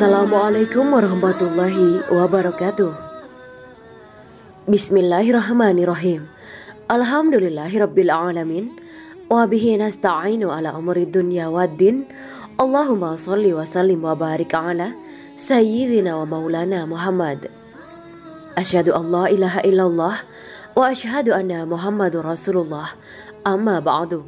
Assalamualaikum warahmatullahi wabarakatuh. Bismillahirrahmanirrahim. Alhamdulillahirabbil alamin. Wa bihi nasta'inu ala umuri dunya waddin. Allahumma shalli wa sallim wa barik ala sayyidina wa maulana Muhammad. Asyhadu an la ilaha illallah wa asyhadu anna Muhammadur Rasulullah. Amma ba'du.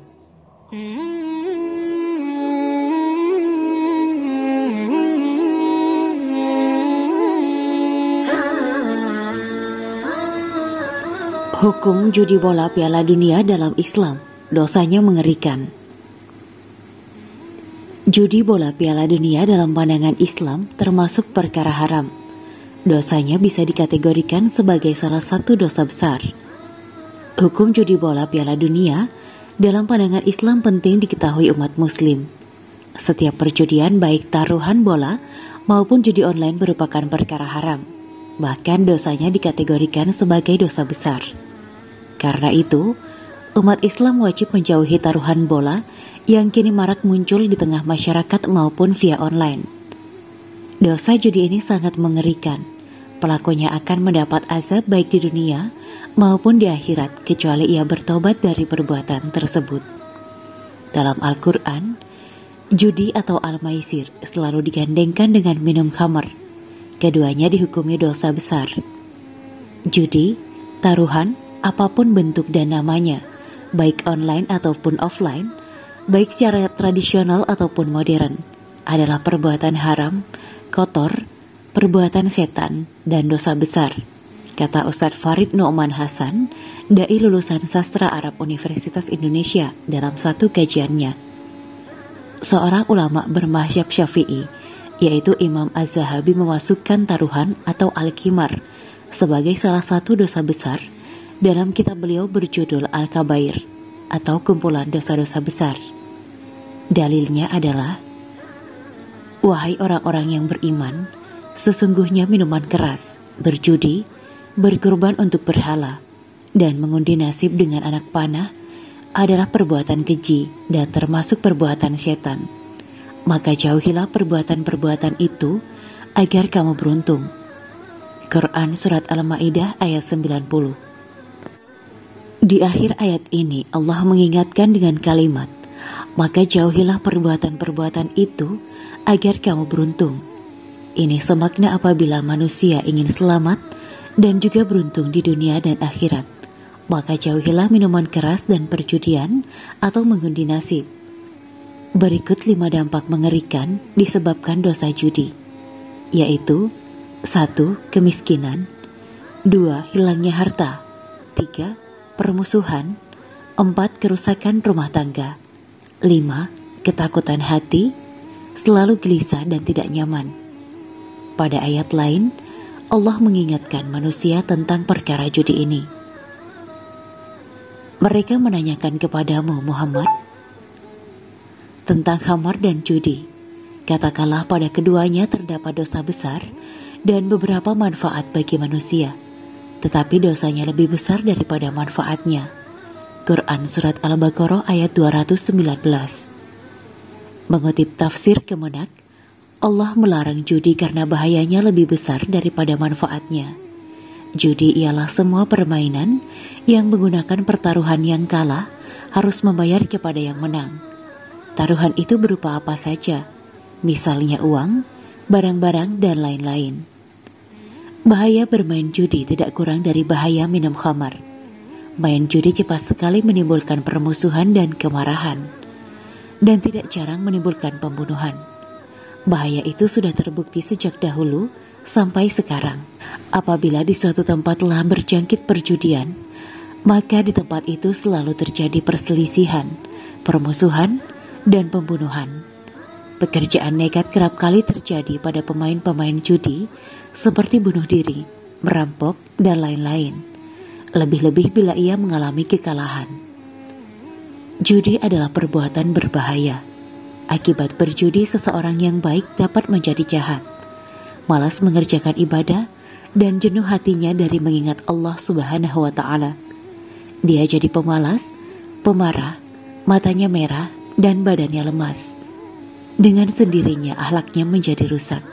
Hukum judi bola Piala Dunia dalam Islam, dosanya mengerikan. Judi bola Piala Dunia dalam pandangan Islam termasuk perkara haram. Dosanya bisa dikategorikan sebagai salah satu dosa besar. Hukum judi bola Piala Dunia dalam pandangan Islam penting diketahui umat muslim. Setiap perjudian baik taruhan bola maupun judi online merupakan perkara haram. Bahkan dosanya dikategorikan sebagai dosa besar. Karena itu, umat Islam wajib menjauhi taruhan bola yang kini marak muncul di tengah masyarakat maupun via online. Dosa judi ini sangat mengerikan. Pelakunya akan mendapat azab baik di dunia maupun di akhirat kecuali ia bertobat dari perbuatan tersebut. Dalam Al-Quran, judi atau al-maisir selalu digandengkan dengan minum khamar. Keduanya dihukumi dosa besar. Judi, taruhan, apapun bentuk dan namanya, baik online ataupun offline, baik secara tradisional ataupun modern, adalah perbuatan haram, kotor, perbuatan setan, dan dosa besar, kata Ustadz Farid Nu'man Hasan, dai lulusan Sastra Arab Universitas Indonesia dalam satu kajiannya. Seorang ulama bermazhab Syafi'i, yaitu Imam Az-Zahabi, memasukkan taruhan atau al-qimar sebagai salah satu dosa besar dalam kitab beliau berjudul Al-Kabair atau kumpulan dosa-dosa besar. Dalilnya adalah, wahai orang-orang yang beriman, sesungguhnya minuman keras, berjudi, berkurban untuk berhala, dan mengundi nasib dengan anak panah adalah perbuatan keji dan termasuk perbuatan setan. Maka jauhilah perbuatan-perbuatan itu agar kamu beruntung. Quran Surat Al-Ma'idah ayat 90. Di akhir ayat ini Allah mengingatkan dengan kalimat, maka jauhilah perbuatan-perbuatan itu agar kamu beruntung. Ini semakna apabila manusia ingin selamat dan juga beruntung di dunia dan akhirat, maka jauhilah minuman keras dan perjudian atau mengundi nasib. Berikut 5 dampak mengerikan disebabkan dosa judi, yaitu 1. Kemiskinan, 2. Hilangnya harta, 3. Permusuhan, 4. Kerusakan rumah tangga, 5. Ketakutan hati, selalu gelisah dan tidak nyaman. Pada ayat lain, Allah mengingatkan manusia tentang perkara judi ini. Mereka menanyakan kepadamu Muhammad tentang khamar dan judi. Katakanlah pada keduanya terdapat dosa besar dan beberapa manfaat bagi manusia, tetapi dosanya lebih besar daripada manfaatnya. Quran Surat Al-Baqarah ayat 219. Mengutip tafsir Kemenak, Allah melarang judi karena bahayanya lebih besar daripada manfaatnya. Judi ialah semua permainan yang menggunakan pertaruhan yang kalah harus membayar kepada yang menang. Taruhan itu berupa apa saja, misalnya uang, barang-barang, dan lain-lain. Bahaya bermain judi tidak kurang dari bahaya minum khamar. Main judi cepat sekali menimbulkan permusuhan dan kemarahan, dan tidak jarang menimbulkan pembunuhan. Bahaya itu sudah terbukti sejak dahulu sampai sekarang. Apabila di suatu tempat telah berjangkit perjudian, maka di tempat itu selalu terjadi perselisihan, permusuhan, dan pembunuhan. Pekerjaan nekat kerap kali terjadi pada pemain-pemain judi, seperti bunuh diri, merampok, dan lain-lain. Lebih-lebih bila ia mengalami kekalahan. Judi adalah perbuatan berbahaya. Akibat berjudi, seseorang yang baik dapat menjadi jahat, malas mengerjakan ibadah, dan jenuh hatinya dari mengingat Allah Subhanahu wa Ta'ala. Dia jadi pemalas, pemarah, matanya merah, dan badannya lemas. Dengan sendirinya akhlaknya menjadi rusak,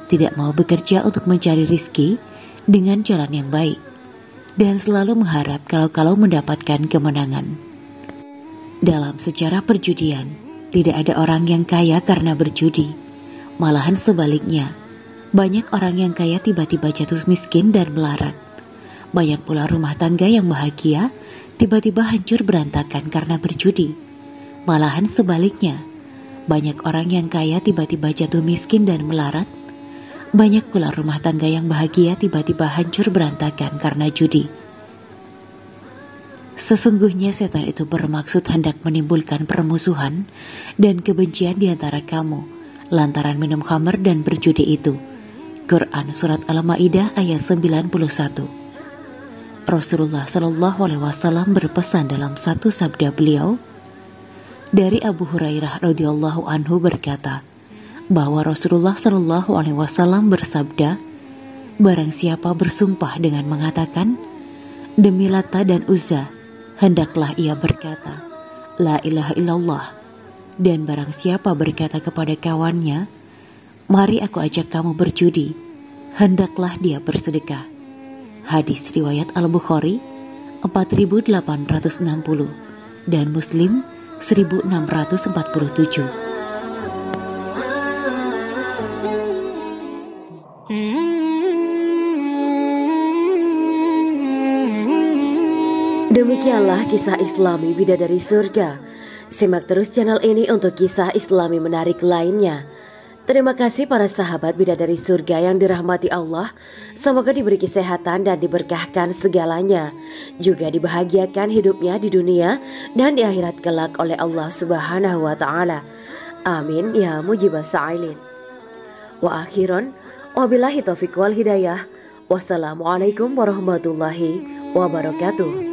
tidak mau bekerja untuk mencari rizki dengan jalan yang baik, dan selalu mengharap kalau mendapatkan kemenangan. Dalam sejarah perjudian, tidak ada orang yang kaya karena berjudi. Malahan sebaliknya, banyak orang yang kaya tiba-tiba jatuh miskin dan melarat. Banyak pula rumah tangga yang bahagia tiba-tiba hancur berantakan karena berjudi. Malahan sebaliknya, banyak orang yang kaya tiba-tiba jatuh miskin dan melarat. Banyak pula rumah tangga yang bahagia tiba-tiba hancur berantakan karena judi. Sesungguhnya setan itu bermaksud hendak menimbulkan permusuhan dan kebencian di antara kamu lantaran minum khamr dan berjudi itu. Quran Surat Al-Ma'idah ayat 91. Rasulullah Shallallahu Alaihi Wasallam berpesan dalam satu sabda beliau, dari Abu Hurairah radhiyallahu anhu berkata, bahwa Rasulullah Shallallahu Alaihi Wasallam bersabda, barang siapa bersumpah dengan mengatakan, demi Lata dan Uzza, hendaklah ia berkata, la ilaha illallah. Dan barang siapa berkata kepada kawannya, mari aku ajak kamu berjudi, hendaklah dia bersedekah. Hadis riwayat Al-Bukhari 4860 dan Muslim 1647. Demikianlah kisah Islami Bidadari Surga. Simak terus channel ini untuk kisah Islami menarik lainnya. Terima kasih para sahabat Bidadari Surga yang dirahmati Allah. Semoga diberi kesehatan dan diberkahkan segalanya. Juga dibahagiakan hidupnya di dunia dan di akhirat kelak oleh Allah Subhanahu wa Ta'ala. Amin ya mujibah sa'ilin. Wa akhiran, wabillahi taufiq wal hidayah. Wassalamualaikum warahmatullahi wabarakatuh.